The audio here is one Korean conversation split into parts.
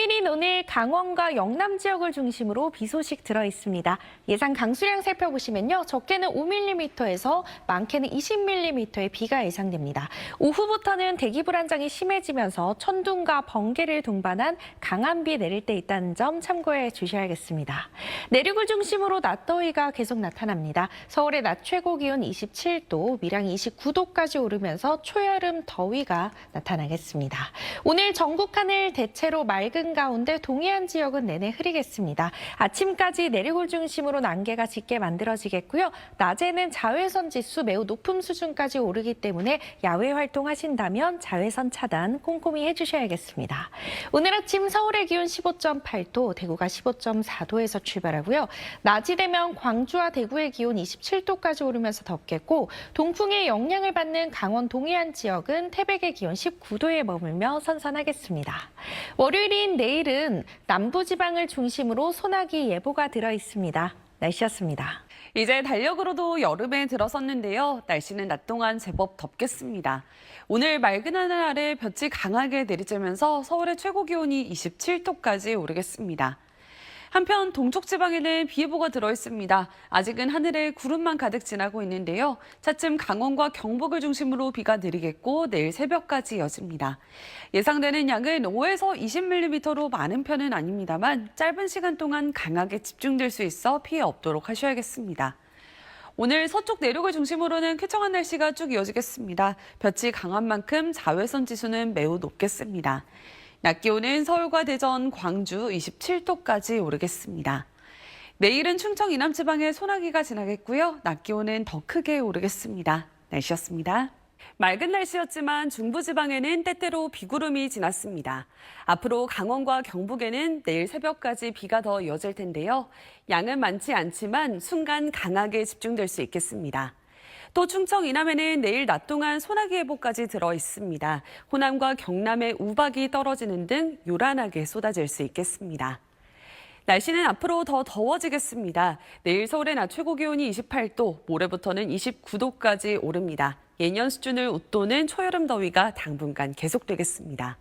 월요일인 오늘 강원과 영남 지역을 중심으로 비 소식 들어 있습니다. 예상 강수량 살펴보시면요. 적게는 5mm에서 많게는 20mm의 비가 예상됩니다. 오후부터는 대기 불안정이 심해지면서 천둥과 번개를 동반한 강한 비 내릴 때 있다는 점 참고해 주셔야겠습니다. 내륙을 중심으로 낮더위가 계속 나타납니다. 서울의 낮 최고 기온 27도, 밀양이 29도까지 오르면서 초여름 더위가 나타나겠습니다. 오늘 전국 하늘 대체로 맑은 가운데 동해안 지역은 내내 흐리겠습니다. 아침까지 내륙을 중심으로 안개가 짙게 만들어지겠고요. 낮에는 자외선 지수 매우 높은 수준까지 오르기 때문에 야외 활동하신다면 자외선 차단 꼼꼼히 해주셔야겠습니다. 오늘 아침 서울의 기온 15.8도, 대구가 15.4도에서 출발하고요. 낮이 되면 광주와 대구의 기온 27도까지 오르면서 덥겠고 동풍의 영향을 받는 강원 동해안 지역은 태백의 기온 19도에 머물며 선선하겠습니다. 월요일인 내일은 남부지방을 중심으로 소나기 예보가 들어 있습니다. 날씨였습니다. 이제 달력으로도 여름에 들어섰는데요. 날씨는 낮 동안 제법 덥겠습니다. 오늘 맑은 하늘 아래 볕이 강하게 내리쬐면서 서울의 최고 기온이 27도까지 오르겠습니다. 한편 동쪽 지방에는 비 예보가 들어 있습니다. 아직은 하늘에 구름만 가득 지나고 있는데요. 차츰 강원과 경북을 중심으로 비가 내리겠고 내일 새벽까지 이어집니다. 예상되는 양은 5에서 20mm로 많은 편은 아닙니다만 짧은 시간 동안 강하게 집중될 수 있어 피해 없도록 하셔야겠습니다. 오늘 서쪽 내륙을 중심으로는 쾌청한 날씨가 쭉 이어지겠습니다. 볕이 강한 만큼 자외선 지수는 매우 높겠습니다. 낮 기온은 서울과 대전, 광주 27도까지 오르겠습니다. 내일은 충청 이남 지방에 소나기가 지나겠고요. 낮 기온은 더 크게 오르겠습니다. 날씨였습니다. 맑은 날씨였지만 중부지방에는 때때로 비구름이 지났습니다. 앞으로 강원과 경북에는 내일 새벽까지 비가 더 이어질 텐데요. 양은 많지 않지만 순간 강하게 집중될 수 있겠습니다. 또 충청 이남에는 내일 낮 동안 소나기 예보까지 들어 있습니다. 호남과 경남에 우박이 떨어지는 등 요란하게 쏟아질 수 있겠습니다. 날씨는 앞으로 더 더워지겠습니다. 내일 서울의 낮 최고 기온이 28도, 모레부터는 29도까지 오릅니다. 예년 수준을 웃도는 초여름 더위가 당분간 계속되겠습니다.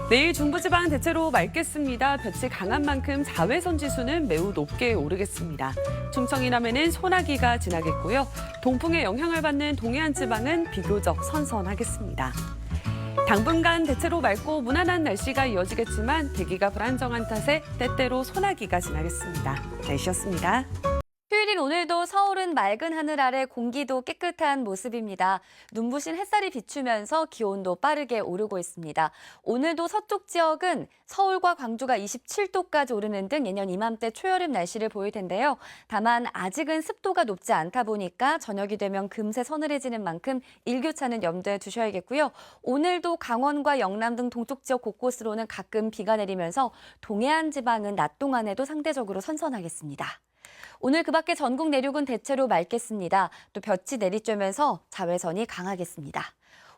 내일 중부지방 대체로 맑겠습니다. 볕이 강한 만큼 자외선 지수는 매우 높게 오르겠습니다. 충청 이남에는 소나기가 지나겠고요. 동풍의 영향을 받는 동해안 지방은 비교적 선선하겠습니다. 당분간 대체로 맑고 무난한 날씨가 이어지겠지만 대기가 불안정한 탓에 때때로 소나기가 지나겠습니다. 날씨였습니다. 휴일인 오늘도 서울은 맑은 하늘 아래 공기도 깨끗한 모습입니다. 눈부신 햇살이 비추면서 기온도 빠르게 오르고 있습니다. 오늘도 서쪽 지역은 서울과 광주가 27도까지 오르는 등 예년 이맘때 초여름 날씨를 보일 텐데요. 다만 아직은 습도가 높지 않다 보니까 저녁이 되면 금세 서늘해지는 만큼 일교차는 염두에 두셔야겠고요. 오늘도 강원과 영남 등 동쪽 지역 곳곳으로는 가끔 비가 내리면서 동해안 지방은 낮 동안에도 상대적으로 선선하겠습니다. 오늘 그 밖에 전국 내륙은 대체로 맑겠습니다. 또 볕이 내리쬐면서 자외선이 강하겠습니다.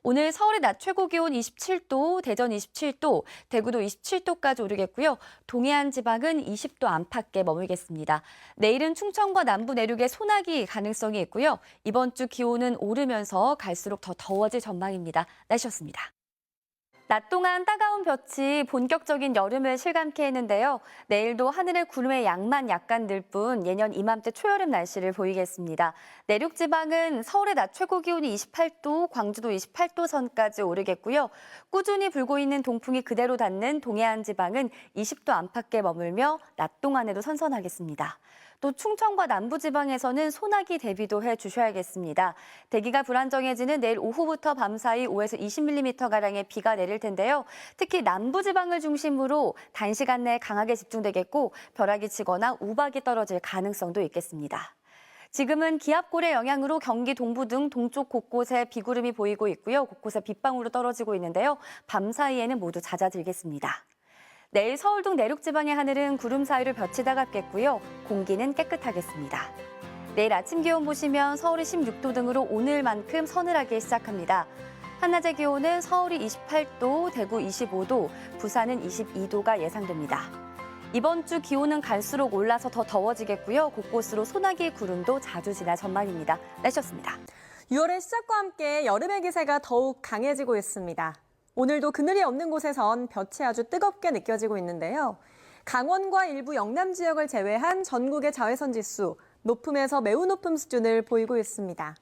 오늘 서울의 낮 최고 기온 27도, 대전 27도, 대구도 27도까지 오르겠고요. 동해안 지방은 20도 안팎에 머물겠습니다. 내일은 충청과 남부 내륙에 소나기 가능성이 있고요. 이번 주 기온은 오르면서 갈수록 더 더워질 전망입니다. 날씨였습니다. 낮 동안 따가운 볕이 본격적인 여름을 실감케 했는데요. 내일도 하늘의 구름의 양만 약간 늘 뿐 예년 이맘때 초여름 날씨를 보이겠습니다. 내륙 지방은 서울의 낮 최고 기온이 28도, 광주도 28도 선까지 오르겠고요. 꾸준히 불고 있는 동풍이 그대로 닿는 동해안 지방은 20도 안팎에 머물며 낮 동안에도 선선하겠습니다. 또 충청과 남부지방에서는 소나기 대비도 해주셔야겠습니다. 대기가 불안정해지는 내일 오후부터 밤사이 5에서 20mm가량의 비가 내릴 텐데요. 특히 남부지방을 중심으로 단시간 내에 강하게 집중되겠고 벼락이 치거나 우박이 떨어질 가능성도 있겠습니다. 지금은 기압골의 영향으로 경기 동부 등 동쪽 곳곳에 비구름이 보이고 있고요. 곳곳에 빗방울도 떨어지고 있는데요. 밤사이에는 모두 잦아들겠습니다. 내일 서울 등 내륙 지방의 하늘은 구름 사이로 볕이 다갑겠고요. 공기는 깨끗하겠습니다. 내일 아침 기온 보시면 서울이 16도 등으로 오늘만큼 서늘하게 시작합니다. 한낮의 기온은 서울이 28도, 대구 25도, 부산은 22도가 예상됩니다. 이번 주 기온은 갈수록 올라서 더 더워지겠고요. 곳곳으로 소나기 구름도 자주 지날 전망입니다. 날씨였습니다. 6월의 시작과 함께 여름의 기세가 더욱 강해지고 있습니다. 오늘도 그늘이 없는 곳에선 볕이 아주 뜨겁게 느껴지고 있는데요. 강원과 일부 영남 지역을 제외한 전국의 자외선 지수, 높음에서 매우 높음 수준을 보이고 있습니다.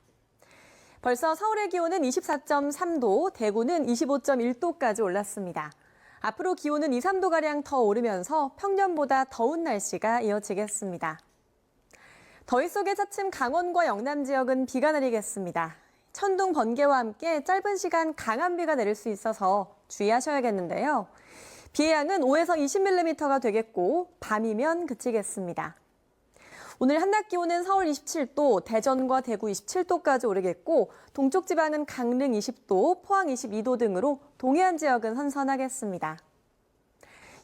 벌써 서울의 기온은 24.3도, 대구는 25.1도까지 올랐습니다. 앞으로 기온은 2, 3도가량 더 오르면서 평년보다 더운 날씨가 이어지겠습니다. 더위 속에 차츰 강원과 영남 지역은 비가 내리겠습니다. 천둥, 번개와 함께 짧은 시간 강한 비가 내릴 수 있어서 주의하셔야겠는데요. 비의 양은 5에서 20mm가 되겠고 밤이면 그치겠습니다. 오늘 한낮 기온은 서울 27도, 대전과 대구 27도까지 오르겠고 동쪽 지방은 강릉 20도, 포항 22도 등으로 동해안 지역은 선선하겠습니다.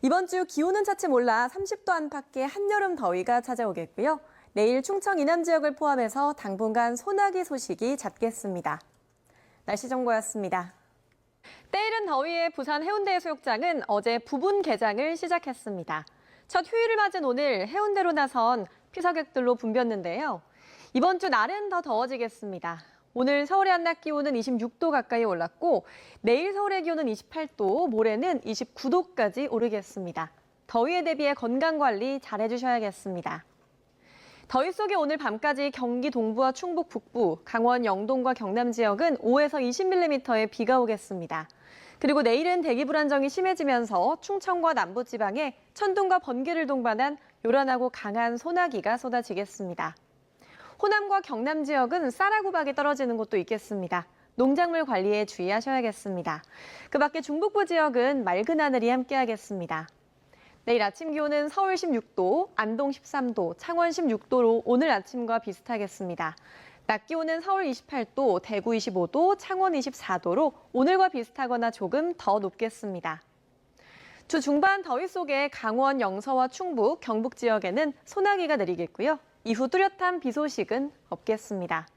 이번 주 기온은 차츰 올라 30도 안팎의 한여름 더위가 찾아오겠고요. 내일 충청 이남 지역을 포함해서 당분간 소나기 소식이 잦겠습니다. 날씨 정보였습니다. 때이른 더위에 부산 해운대 해수욕장은 어제 부분 개장을 시작했습니다. 첫 휴일을 맞은 오늘 해운대로 나선 피서객들로 붐볐는데요. 이번 주 날은 더 더워지겠습니다. 오늘 서울의 한낮 기온은 26도 가까이 올랐고 내일 서울의 기온은 28도, 모레는 29도까지 오르겠습니다. 더위에 대비해 건강관리 잘 해주셔야겠습니다. 더위 속에 오늘 밤까지 경기 동부와 충북 북부, 강원 영동과 경남 지역은 5에서 20mm의 비가 오겠습니다. 그리고 내일은 대기 불안정이 심해지면서 충청과 남부지방에 천둥과 번개를 동반한 요란하고 강한 소나기가 쏟아지겠습니다. 호남과 경남 지역은 쌀아구박이 떨어지는 곳도 있겠습니다. 농작물 관리에 주의하셔야겠습니다. 그 밖에 중북부 지역은 맑은 하늘이 함께하겠습니다. 내일 아침 기온은 서울 16도, 안동 13도, 창원 16도로 오늘 아침과 비슷하겠습니다. 낮 기온은 서울 28도, 대구 25도, 창원 24도로 오늘과 비슷하거나 조금 더 높겠습니다. 주 중반 더위 속에 강원 영서와 충북, 경북 지역에는 소나기가 내리겠고요. 이후 뚜렷한 비 소식은 없겠습니다.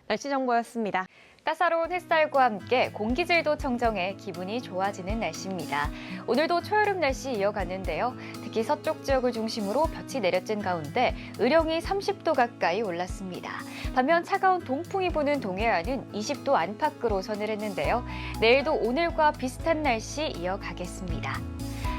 날씨 정보였습니다. 따사로운 햇살과 함께 공기질도 청정해 기분이 좋아지는 날씨입니다. 오늘도 초여름 날씨 이어갔는데요. 특히 서쪽 지역을 중심으로 볕이 내려진 가운데 의령이 30도 가까이 올랐습니다. 반면 차가운 동풍이 부는 동해안은 20도 안팎으로 서늘했는데요. 내일도 오늘과 비슷한 날씨 이어가겠습니다.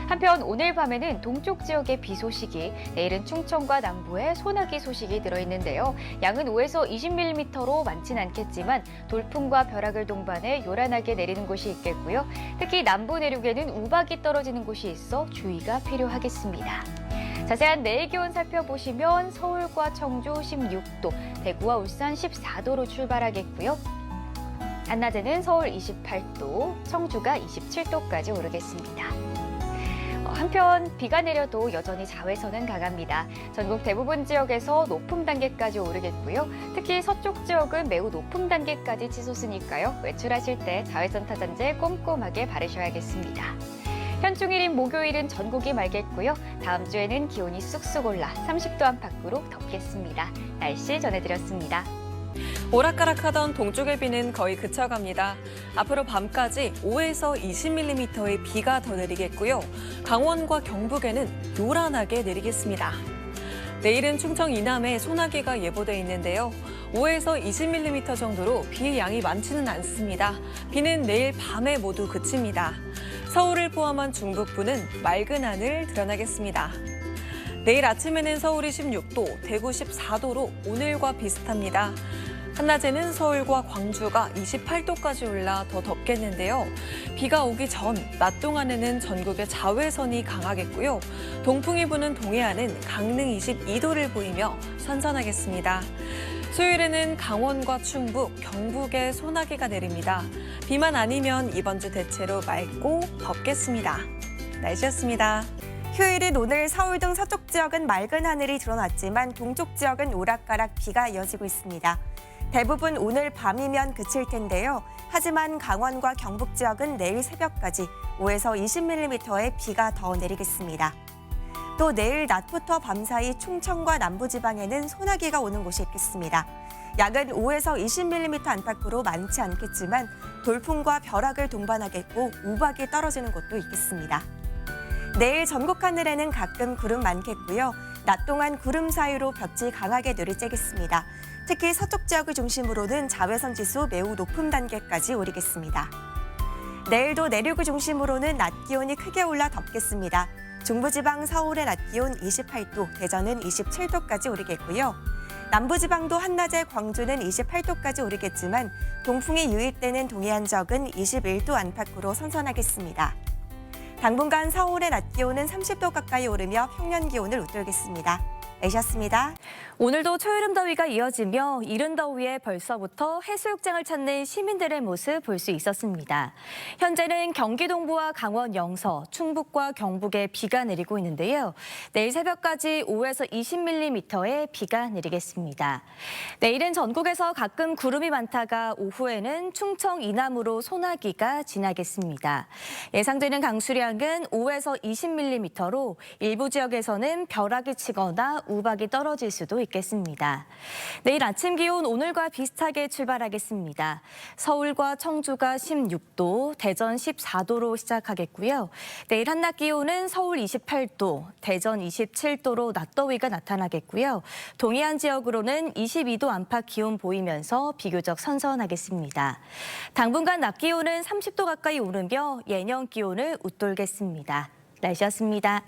한편 오늘 밤에는 동쪽 지역의 비 소식이, 내일은 충청과 남부에 소나기 소식이 들어있는데요. 양은 5에서 20mm로 많진 않겠지만 돌풍과 벼락을 동반해 요란하게 내리는 곳이 있겠고요. 특히 남부 내륙에는 우박이 떨어지는 곳이 있어 주의가 필요하겠습니다. 자세한 내일 기온 살펴보시면 서울과 청주 16도, 대구와 울산 14도로 출발하겠고요. 한낮에는 서울 28도, 청주가 27도까지 오르겠습니다. 한편 비가 내려도 여전히 자외선은 강합니다. 전국 대부분 지역에서 높음 단계까지 오르겠고요. 특히 서쪽 지역은 매우 높음 단계까지 치솟으니까요. 외출하실 때 자외선 타산제 꼼꼼하게 바르셔야겠습니다. 현충일인 목요일은 전국이 맑겠고요. 다음 주에는 기온이 쑥쑥 올라 30도 안팎으로 덥겠습니다. 날씨 전해드렸습니다. 오락가락하던 동쪽의 비는 거의 그쳐갑니다. 앞으로 밤까지 5에서 20mm의 비가 더 내리겠고요. 강원과 경북에는 요란하게 내리겠습니다. 내일은 충청 이남에 소나기가 예보돼 있는데요. 5에서 20mm 정도로 비의 양이 많지는 않습니다. 비는 내일 밤에 모두 그칩니다. 서울을 포함한 중북부는 맑은 하늘 드러나겠습니다. 내일 아침에는 서울이 16도, 대구 14도로 오늘과 비슷합니다. 한낮에는 서울과 광주가 28도까지 올라 더 덥겠는데요. 비가 오기 전 낮 동안에는 전국에 자외선이 강하겠고요. 동풍이 부는 동해안은 강릉 22도를 보이며 선선하겠습니다. 수요일에는 강원과 충북, 경북에 소나기가 내립니다. 비만 아니면 이번 주 대체로 맑고 덥겠습니다. 날씨였습니다. 휴일인 오늘 서울 등 서쪽 지역은 맑은 하늘이 드러났지만 동쪽 지역은 오락가락 비가 이어지고 있습니다. 대부분 오늘 밤이면 그칠 텐데요. 하지만 강원과 경북 지역은 내일 새벽까지 5에서 20mm의 비가 더 내리겠습니다. 또 내일 낮부터 밤사이 충청과 남부지방에는 소나기가 오는 곳이 있겠습니다. 양은 5에서 20mm 안팎으로 많지 않겠지만 돌풍과 벼락을 동반하겠고 우박이 떨어지는 곳도 있겠습니다. 내일 전국 하늘에는 가끔 구름 많겠고요. 낮 동안 구름 사이로 볕이 강하게 내리쬐겠습니다. 특히 서쪽 지역을 중심으로는 자외선 지수 매우 높은 단계까지 오르겠습니다. 내일도 내륙을 중심으로는 낮 기온이 크게 올라 덥겠습니다. 중부지방 서울의 낮 기온 28도, 대전은 27도까지 오르겠고요. 남부지방도 한낮에 광주는 28도까지 오르겠지만 동풍이 유입되는 동해안 지역은 21도 안팎으로 선선하겠습니다. 당분간 서울의 낮 기온은 30도 가까이 오르며 평년 기온을 웃돌겠습니다. 내셨습니다. 오늘도 초여름 더위가 이어지며 이른 더위에 벌써부터 해수욕장을 찾는 시민들의 모습 볼 수 있었습니다. 현재는 경기 동부와 강원 영서, 충북과 경북에 비가 내리고 있는데요. 내일 새벽까지 5에서 20mm의 비가 내리겠습니다. 내일은 전국에서 가끔 구름이 많다가 오후에는 충청 이남으로 소나기가 지나겠습니다. 예상되는 강수량은 5에서 20mm로 일부 지역에서는 벼락이 치거나 우박이 떨어질 수도 있겠습니다. 내일 아침 기온 오늘과 비슷하게 출발하겠습니다. 서울과 청주가 16도, 대전 14도로 시작하겠고요. 내일 한낮 기온은 서울 28도, 대전 27도로 낮더위가 나타나겠고요. 동해안 지역으로는 22도 안팎 기온 보이면서 비교적 선선하겠습니다. 당분간 낮 기온은 30도 가까이 오르며 예년 기온을 웃돌겠습니다. 날씨였습니다.